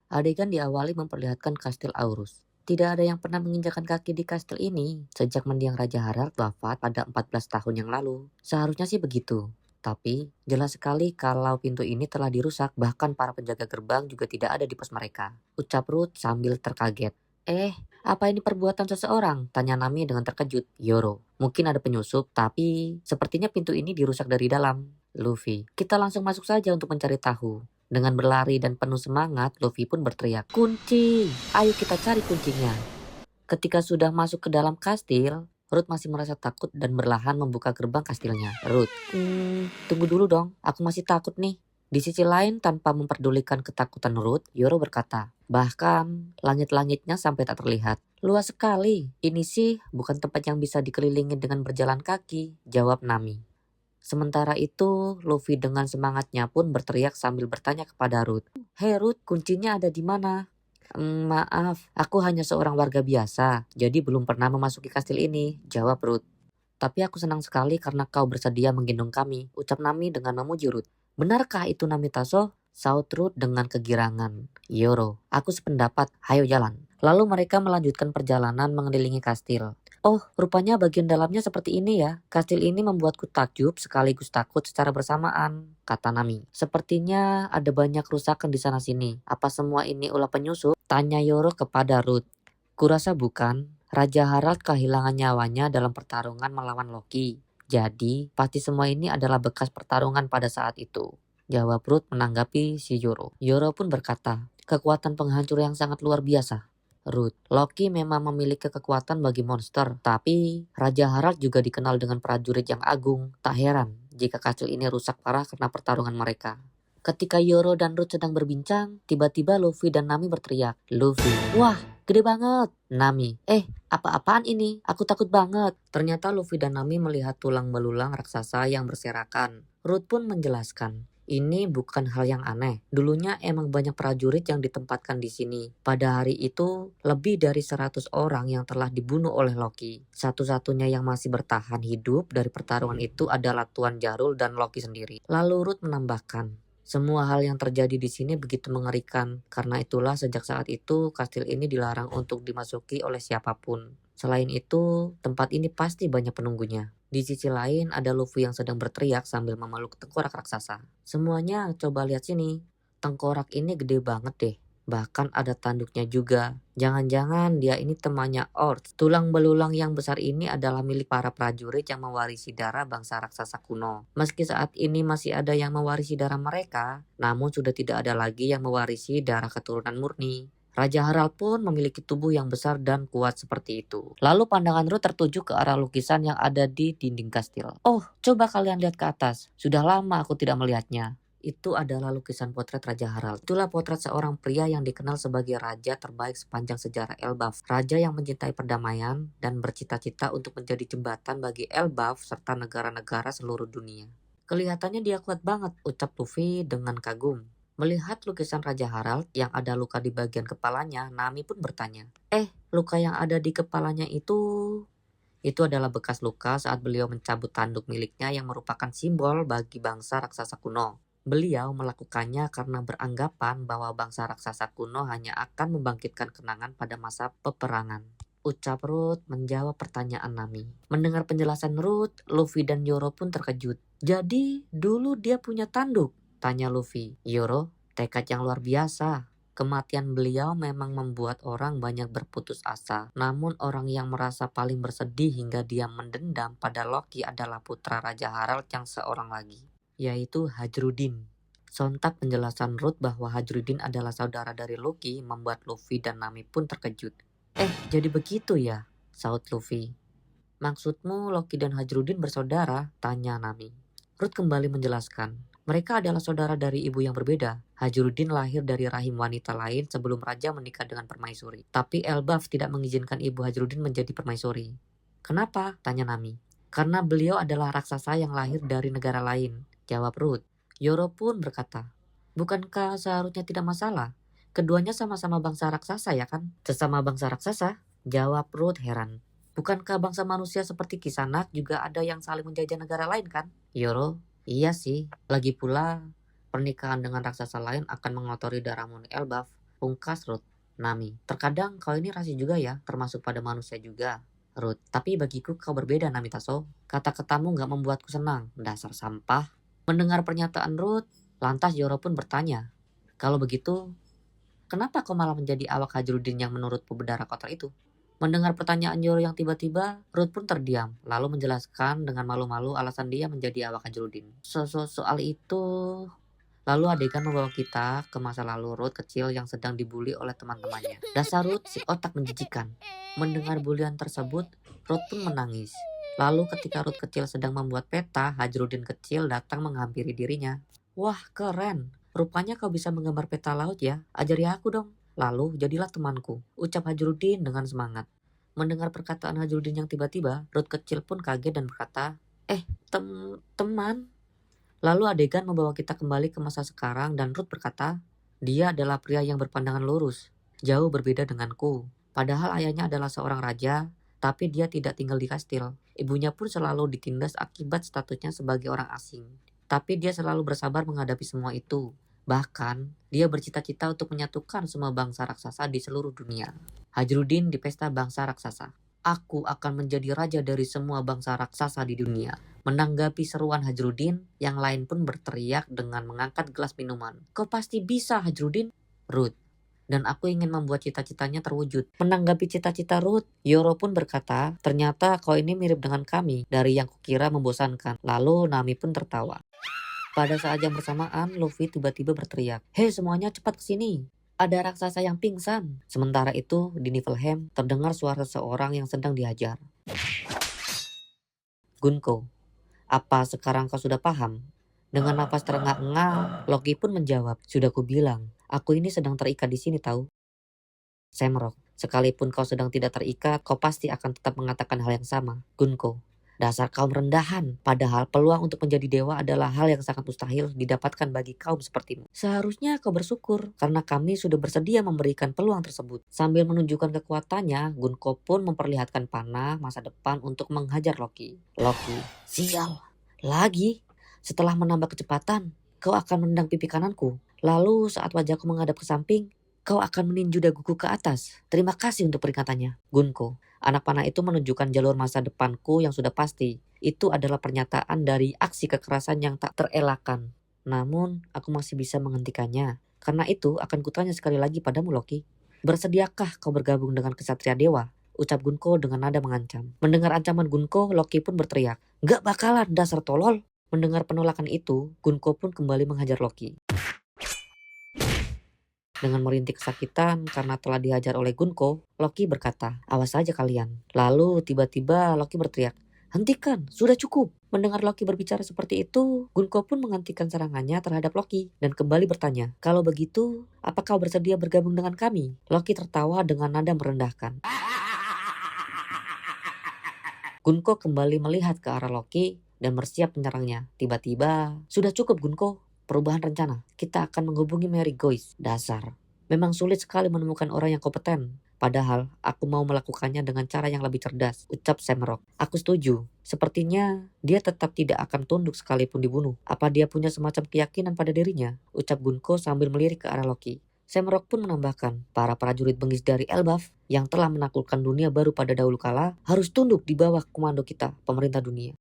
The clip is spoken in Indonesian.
Adegan diawali memperlihatkan kastil Aurus. Tidak ada yang pernah menginjakan kaki di kastil ini sejak mendiang Raja Harald wafat pada 14 tahun yang lalu. Seharusnya sih begitu. Tapi jelas sekali kalau pintu ini telah dirusak, bahkan para penjaga gerbang juga tidak ada di pos mereka. Ucap Ruth sambil terkaget. Apa ini perbuatan seseorang? Tanya Nami dengan terkejut. Yoro, mungkin ada penyusup, tapi sepertinya pintu ini dirusak dari dalam. Luffy, kita langsung masuk saja untuk mencari tahu. Dengan berlari dan penuh semangat, Luffy pun berteriak, "Kunci! Ayo kita cari kuncinya!" Ketika sudah masuk ke dalam kastil, Ruth masih merasa takut dan berlahan membuka gerbang kastilnya. Ruth, tunggu dulu dong, aku masih takut nih. Di sisi lain, tanpa memperdulikan ketakutan Ruth, Yoro berkata, bahkan langit-langitnya sampai tak terlihat. Luas sekali, ini sih bukan tempat yang bisa dikelilingi dengan berjalan kaki, jawab Nami. Sementara itu, Luffy dengan semangatnya pun berteriak sambil bertanya kepada Ruth. "Hei Ruth, kuncinya ada di mana?" Maaf, aku hanya seorang warga biasa, jadi belum pernah memasuki kastil ini," jawab Ruth. "Tapi aku senang sekali karena kau bersedia menggendong kami," ucap Nami dengan memuji Ruth. "Benarkah itu Namitaso?" saut Ruth dengan kegirangan. "Yoro, aku sependapat, hayo jalan." Lalu mereka melanjutkan perjalanan mengelilingi kastil. "Oh, rupanya bagian dalamnya seperti ini ya. Kastil ini membuatku takjub sekaligus takut secara bersamaan," kata Nami. "Sepertinya ada banyak kerusakan di sana-sini. Apa semua ini ulah penyusup?" tanya Yoro kepada Ruth. "Kurasa bukan. Raja Harald kehilangan nyawanya dalam pertarungan melawan Loki. Jadi, pasti semua ini adalah bekas pertarungan pada saat itu," jawab Ruth menanggapi si Yoro. Yoro pun berkata, "Kekuatan penghancur yang sangat luar biasa." Ruth, "Loki memang memiliki kekuatan bagi monster, tapi Raja Harald juga dikenal dengan prajurit yang agung. Tak heran jika kastil ini rusak parah karena pertarungan mereka." Ketika Yoro dan Ruth sedang berbincang, tiba-tiba Luffy dan Nami berteriak. Luffy, "Wah, gede banget!" Nami, "Apa-apaan ini? Aku takut banget." Ternyata Luffy dan Nami melihat tulang belulang raksasa yang berserakan. Ruth pun menjelaskan, "Ini bukan hal yang aneh. Dulunya emang banyak prajurit yang ditempatkan di sini. Pada hari itu, lebih dari 100 orang yang telah dibunuh oleh Loki. Satu-satunya yang masih bertahan hidup dari pertarungan itu adalah Tuan Jarul dan Loki sendiri." Lalu Ruth menambahkan, "Semua hal yang terjadi di sini begitu mengerikan. Karena itulah sejak saat itu kastil ini dilarang untuk dimasuki oleh siapapun. Selain itu, tempat ini pasti banyak penunggunya." Di sisi lain, ada Luffy yang sedang berteriak sambil memeluk tengkorak raksasa. "Semuanya coba lihat sini. Tengkorak ini gede banget deh. Bahkan ada tanduknya juga. Jangan-jangan dia ini temannya Ort. Tulang belulang yang besar ini adalah milik para prajurit yang mewarisi darah bangsa raksasa kuno. Meski saat ini masih ada yang mewarisi darah mereka, namun sudah tidak ada lagi yang mewarisi darah keturunan murni. Raja Harald pun memiliki tubuh yang besar dan kuat seperti itu." Lalu pandangan Ruth tertuju ke arah lukisan yang ada di dinding kastil. "Oh, coba kalian lihat ke atas. Sudah lama aku tidak melihatnya." Itu adalah lukisan potret Raja Harald. Itulah potret seorang pria yang dikenal sebagai raja terbaik sepanjang sejarah Elbaf. Raja yang mencintai perdamaian dan bercita-cita untuk menjadi jembatan bagi Elbaf serta negara-negara seluruh dunia. "Kelihatannya dia kuat banget," ucap Luffy dengan kagum. Melihat lukisan Raja Harald yang ada luka di bagian kepalanya, Nami pun bertanya, luka yang ada di kepalanya itu adalah bekas luka saat beliau mencabut tanduk miliknya yang merupakan simbol bagi bangsa raksasa kuno. Beliau melakukannya karena beranggapan bahwa bangsa raksasa kuno hanya akan membangkitkan kenangan pada masa peperangan," ucap Ruth menjawab pertanyaan Nami. Mendengar penjelasan Ruth, Luffy dan Yoro pun terkejut. "Jadi, dulu dia punya tanduk?" tanya Luffy. "Yoro, tekad yang luar biasa. Kematian beliau memang membuat orang banyak berputus asa. Namun orang yang merasa paling bersedih hingga dia mendendam pada Loki adalah putra Raja Harald yang seorang lagi, yaitu Hajrudin." Sontak penjelasan Ruth bahwa Hajrudin adalah saudara dari Loki membuat Luffy dan Nami pun terkejut. Jadi begitu ya?" saut Luffy. "Maksudmu Loki dan Hajrudin bersaudara?" tanya Nami. Ruth kembali menjelaskan, "Mereka adalah saudara dari ibu yang berbeda. Hajrudin lahir dari rahim wanita lain sebelum raja menikah dengan permaisuri. Tapi Elbaf tidak mengizinkan ibu Hajrudin menjadi permaisuri." "Kenapa?" tanya Nami. "Karena beliau adalah raksasa yang lahir dari negara lain," jawab Ruth. Yoro pun berkata, "Bukankah seharusnya tidak masalah? Keduanya sama-sama bangsa raksasa ya kan?" "Sesama bangsa raksasa?" jawab Ruth heran. "Bukankah bangsa manusia seperti Kisanak juga ada yang saling menjajah negara lain kan?" Yoro, "Iya sih. Lagi pula, pernikahan dengan raksasa lain akan mengotori darah murni Elbaf. Pungkas Ruth. Nami, terkadang kau ini rasis juga ya, termasuk pada manusia juga. Ruth, tapi bagiku kau berbeda Namitaso. Kata-katamu gak membuatku senang, dasar sampah. Mendengar pernyataan Ruth, lantas Yoro pun bertanya, kalau begitu, kenapa kau malah menjadi awak Hajrudin yang menurutmu berdarah kotor itu? Mendengar pertanyaan Yoro yang tiba-tiba, Ruth pun terdiam, lalu menjelaskan dengan malu-malu alasan dia menjadi awak Hajrudin. Soal itu... Lalu adegan membawa kita ke masa lalu Ruth kecil yang sedang dibully oleh teman-temannya. Dasar Ruth si otak menjijikan. Mendengar bulian tersebut, Ruth pun menangis. Lalu ketika Ruth kecil sedang membuat peta, Hajrudin kecil datang menghampiri dirinya. Wah, keren. Rupanya kau bisa menggambar peta laut ya. Ajari aku dong. Lalu jadilah temanku, ucap Hajrudin dengan semangat. Mendengar perkataan Hajrudin yang tiba-tiba, Ruth kecil pun kaget dan berkata, teman? Lalu adegan membawa kita kembali ke masa sekarang dan Ruth berkata, dia adalah pria yang berpandangan lurus, jauh berbeda denganku. Padahal ayahnya adalah seorang raja, tapi dia tidak tinggal di kastil. Ibunya pun selalu ditindas akibat statusnya sebagai orang asing. Tapi dia selalu bersabar menghadapi semua itu. Bahkan, dia bercita-cita untuk menyatukan semua bangsa raksasa di seluruh dunia. Hajrudin di pesta bangsa raksasa. Aku akan menjadi raja dari semua bangsa raksasa di dunia. Menanggapi seruan Hajrudin, yang lain pun berteriak dengan mengangkat gelas minuman. Kau pasti bisa Hajrudin, Ruth. Dan aku ingin membuat cita-citanya terwujud. Menanggapi cita-cita Ruth, Yoro pun berkata, ternyata kau ini mirip dengan kami, dari yang kukira membosankan. Lalu Nami pun tertawa. Pada saat yang bersamaan, Luffy tiba-tiba berteriak, hei semuanya cepat kesini. Ada raksasa yang pingsan. Sementara itu, di Niflheim terdengar suara seseorang yang sedang dihajar. Gunko, apa sekarang kau sudah paham? Dengan napas terengah-engah, Loki pun menjawab, sudah kubilang, aku ini sedang terikat di sini tahu. Samrock, sekalipun kau sedang tidak terikat, kau pasti akan tetap mengatakan hal yang sama. Gunko, dasar kaum rendahan, padahal peluang untuk menjadi dewa adalah hal yang sangat mustahil didapatkan bagi kaum sepertimu. Seharusnya kau bersyukur, karena kami sudah bersedia memberikan peluang tersebut. Sambil menunjukkan kekuatannya, Gunko pun memperlihatkan panah masa depan untuk menghajar Loki. Loki, sial, lagi? Setelah menambah kecepatan, kau akan menendang pipi kananku. Lalu saat wajahku menghadap ke samping, kau akan meninju daguku ke atas. Terima kasih untuk peringatannya, Gunko. Anak panah itu menunjukkan jalur masa depanku yang sudah pasti. Itu adalah pernyataan dari aksi kekerasan yang tak terelakkan. Namun, aku masih bisa menghentikannya. Karena itu, akan kutanya sekali lagi padamu, Loki. Bersediakah kau bergabung dengan kesatria dewa? Ucap Gunko dengan nada mengancam. Mendengar ancaman Gunko, Loki pun berteriak, gak bakalan, dasar tolol. Mendengar penolakan itu, Gunko pun kembali menghajar Loki. Dengan merintih kesakitan karena telah dihajar oleh Gunko, Loki berkata, awas saja kalian. Lalu tiba-tiba Loki berteriak, hentikan, sudah cukup. Mendengar Loki berbicara seperti itu, Gunko pun menghentikan serangannya terhadap Loki dan kembali bertanya, kalau begitu, apa kau bersedia bergabung dengan kami? Loki tertawa dengan nada merendahkan. Gunko kembali melihat ke arah Loki dan bersiap menyerangnya. Tiba-tiba, sudah cukup Gunko. Perubahan rencana, kita akan menghubungi Mary Goyce. Dasar, memang sulit sekali menemukan orang yang kompeten. Padahal, aku mau melakukannya dengan cara yang lebih cerdas, ucap Samrock. Aku setuju, sepertinya dia tetap tidak akan tunduk sekalipun dibunuh. Apa dia punya semacam keyakinan pada dirinya? Ucap Gunko sambil melirik ke arah Loki. Samrock pun menambahkan, para prajurit bengis dari Elbaf yang telah menaklukkan dunia baru pada dahulu kala harus tunduk di bawah komando kita, pemerintah dunia.